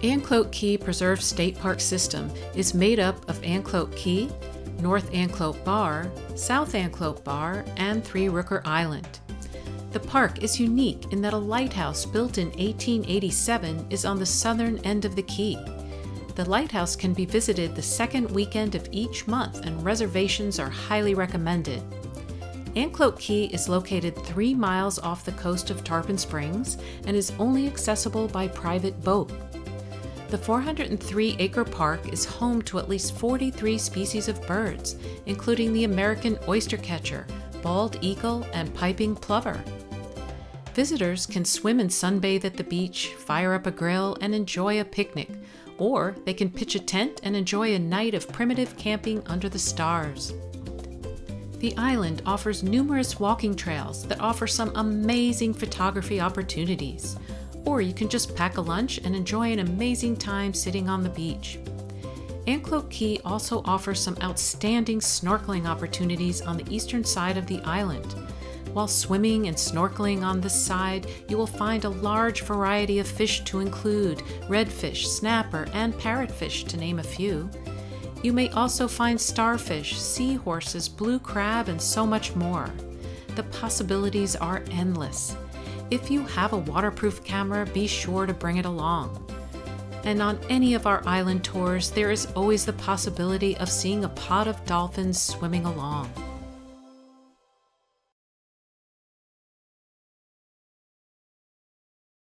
Anclote Key Preserve State Park System is made up of Anclote Key, North Anclote Bar, South Anclote Bar, and 3 Rooker Island. The park is unique in that a lighthouse built in 1887 is on the southern end of the key. The lighthouse can be visited the second weekend of each month, and reservations are highly recommended. Anclote Key is located 3 miles off the coast of Tarpon Springs and is only accessible by private boat. The 403-acre park is home to at least 43 species of birds, including the American oystercatcher, bald eagle, and piping plover. Visitors can swim and sunbathe at the beach, fire up a grill, and enjoy a picnic, or they can pitch a tent and enjoy a night of primitive camping under the stars. The island offers numerous walking trails that offer some amazing photography opportunities. Or you can just pack a lunch and enjoy an amazing time sitting on the beach. Anclote Key also offers some outstanding snorkeling opportunities on the eastern side of the island. While swimming and snorkeling on this side, you will find a large variety of fish to include redfish, snapper, and parrotfish, to name a few. You may also find starfish, seahorses, blue crab, and so much more. The possibilities are endless. If you have a waterproof camera, be sure to bring it along. And on any of our island tours, there is always the possibility of seeing a pod of dolphins swimming along.